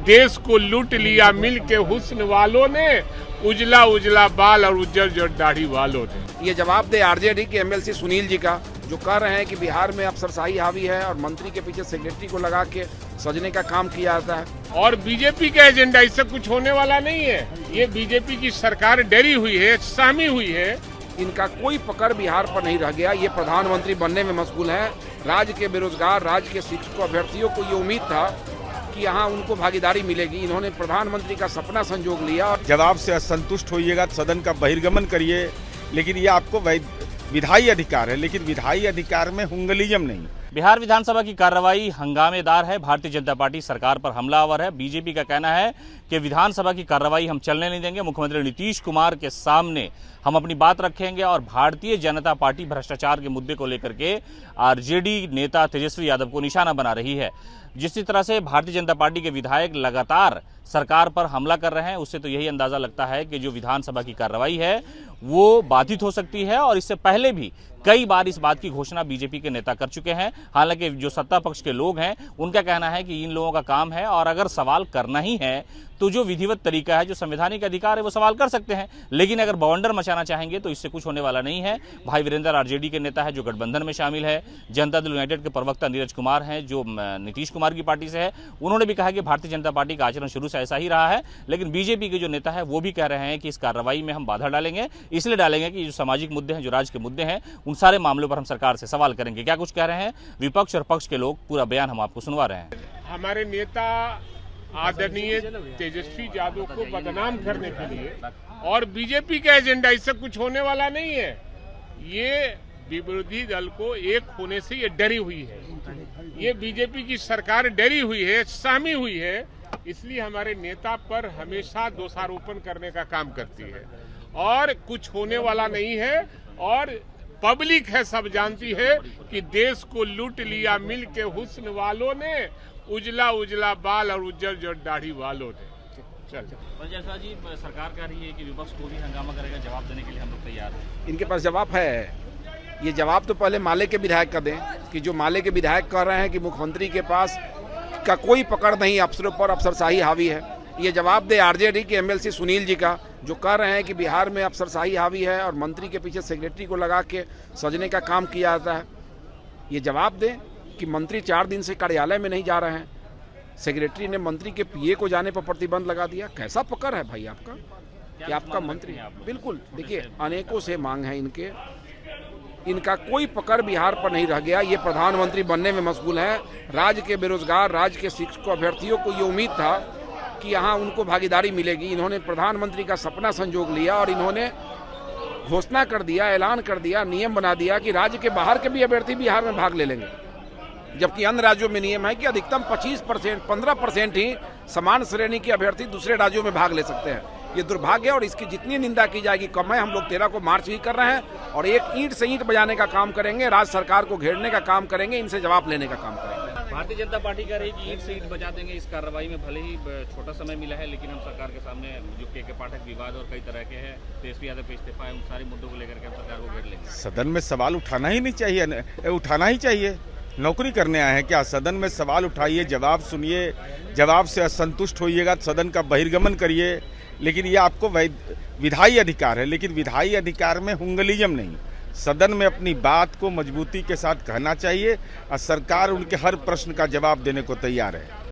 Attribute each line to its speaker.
Speaker 1: देश को लूट लिया मिल के हुस्न वालों ने, उजला उजला बाल और उज्जर उज्जर दाढ़ी वालों ने।
Speaker 2: ये जवाब दे आरजेडी के एमएलसी सुनील जी का, जो कह रहे हैं कि बिहार में अफसरशाही हावी है और मंत्री के पीछे सेक्रेटरी को लगा के सजने का काम किया जाता है।
Speaker 1: और बीजेपी का एजेंडा, इससे कुछ होने वाला नहीं है। ये बीजेपी की सरकार डरी हुई है, सहमी हुई है।
Speaker 2: इनका कोई पकड़ बिहार पर नहीं रह गया। ये प्रधानमंत्री बनने में मशगूल हैं। राज्य के बेरोजगार, राज्य के शिक्षकों, अभ्यर्थियों को ये उम्मीद था कि यहाँ उनको भागीदारी मिलेगी। इन्होंने प्रधानमंत्री का सपना संजोग लिया। और
Speaker 3: जवाब से असंतुष्ट होइएगा, सदन का बहिर्गमन करिए, लेकिन ये आपको विधायी अधिकार है, लेकिन विधायी अधिकार में हुंगलिज्म नहीं।
Speaker 4: बिहार विधानसभा की कार्रवाई हंगामेदार है। भारतीय जनता पार्टी सरकार पर हमलावर है। बीजेपी का कहना है कि विधानसभा की कार्रवाई हम चलने नहीं देंगे। मुख्यमंत्री नीतीश कुमार के सामने हम अपनी बात रखेंगे और भारतीय जनता पार्टी भ्रष्टाचार के मुद्दे को लेकर के आरजेडी नेता तेजस्वी यादव को निशाना बना रही है। जिस तरह से भारतीय जनता पार्टी के विधायक लगातार सरकार पर हमला कर रहे हैं, उससे तो यही अंदाजा लगता है कि जो विधानसभा की कार्रवाई है वो बाधित हो सकती है। और इससे पहले भी कई बार इस बात की घोषणा बीजेपी के नेता कर चुके हैं। हालांकि जो सत्ता पक्ष के लोग हैं उनका कहना है कि इन लोगों का काम है, और अगर सवाल करना ही है तो जो विधिवत तरीका है, जो संवैधानिक अधिकार है, वो सवाल कर सकते हैं। लेकिन अगर बवंडर मचाना चाहेंगे तो इससे कुछ होने वाला नहीं है। भाई वीरेंद्र आरजेडी के नेता है, जो गठबंधन में शामिल है। जनता दल यूनाइटेड के प्रवक्ता नीरज कुमार हैं, जो नीतीश कुमार की पार्टी से है। उन्होंने भी कहा कि भारतीय जनता पार्टी का आचरण शुरू से ऐसा ही रहा है। लेकिन बीजेपी के जो नेता है वो भी कह रहे हैं कि इस कार्रवाई में हम बाधा डालेंगे, इसलिए डालेंगे कि जो सामाजिक मुद्दे हैं, जो राज्य के मुद्दे हैं, उन सारे मामलों पर हम सरकार से सवाल करेंगे। क्या कुछ कह रहे हैं विपक्ष और पक्ष के लोग, पूरा बयान हम आपको सुनवा रहे हैं।
Speaker 1: हमारे नेता आदरणीय तेजस्वी यादव को बदनाम करने के लिए, और बीजेपी का एजेंडा, इससे कुछ होने वाला नहीं है। ये विरोधी दल को एक होने से ये डरी हुई है। ये बीजेपी की सरकार डरी हुई है, सहमी हुई है। इसलिए हमारे नेता पर हमेशा दोषारोपण करने का काम करती है, और कुछ होने वाला नहीं है। और पब्लिक है, सब जानती है कि देश को लूट लिया मिल के हुस्न वालों ने, उजला उजला बाल और उज्जर उज्जर दाढ़ी वालों ने।
Speaker 4: जैसा जी सरकार कह रही है कि विपक्ष को भी हंगामा करेगा, जवाब देने के लिए हम लोग तैयार हैं।
Speaker 2: इनके पास जवाब है। ये जवाब तो पहले माले के विधायक का दें, कि जो माले के विधायक कह रहे हैं कि मुख्यमंत्री के पास का कोई पकड़ नहीं, अफसरों पर अफसरशाही हावी है। ये जवाब दे आरजेडी के एमएलसी सुनील जी का, जो कह रहे हैं कि बिहार में अफसरशाही हावी है और मंत्री के पीछे सेक्रेटरी को लगा के सजने का काम किया जाता है। ये जवाब दें कि मंत्री 4 दिन से कार्यालय में नहीं जा रहे हैं, सेक्रेटरी ने मंत्री के पीए को जाने पर प्रतिबंध लगा दिया। कैसा पकड़ है भाई आपका, कि आपका मंत्री? बिल्कुल, देखिए अनेकों से मांग है इनके, इनका कोई पकड़ बिहार पर नहीं रह गया। ये प्रधानमंत्री बनने में मशगूल हैं। राज्य के बेरोजगार, राज्य के शिक्षकों, अभ्यर्थियों को ये उम्मीद था कि यहाँ उनको भागीदारी मिलेगी। इन्होंने प्रधानमंत्री का सपना संजोग लिया और इन्होंने घोषणा कर दिया, ऐलान कर दिया, नियम बना दिया कि राज्य के बाहर के भी अभ्यर्थी बिहार में भाग ले लेंगे। जबकि अन्य राज्यों में नियम है कि अधिकतम 25%, 15% ही समान श्रेणी के अभ्यर्थी दूसरे राज्यों में भाग ले सकते हैं। ये दुर्भाग्य है और इसकी जितनी निंदा की जाएगी कम है। हम लोग 13 को मार्च भी कर रहे हैं और एक ईंट से ईंट बजाने का काम करेंगे, राज्य सरकार को घेरने का काम करेंगे, इनसे जवाब लेने का काम करेंगे।
Speaker 4: भारतीय जनता पार्टी कह रही है कि ईंट से ईंट बजा देंगे इस कार्रवाई में। भले ही छोटा समय मिला है, लेकिन हम सरकार के सामने जो के पाठक विवाद और कई तरह के हैं, तेजस्वी यादव के इस्तीफा है, उन सारे मुद्दों को लेकर के हम सरकार को घेर लेंगे।
Speaker 3: सदन में सवाल उठाना ही नहीं चाहिए, उठाना ही चाहिए। नौकरी करने आए हैं क्या? सदन में सवाल उठाइए, जवाब सुनिए, जवाब से असंतुष्ट होइएगा, सदन का बहिर्गमन करिए, लेकिन ये आपको विधायी अधिकार है, लेकिन विधायी अधिकार में हुंगलिज्म नहीं। सदन में अपनी बात को मजबूती के साथ कहना चाहिए और सरकार उनके हर प्रश्न का जवाब देने को तैयार है।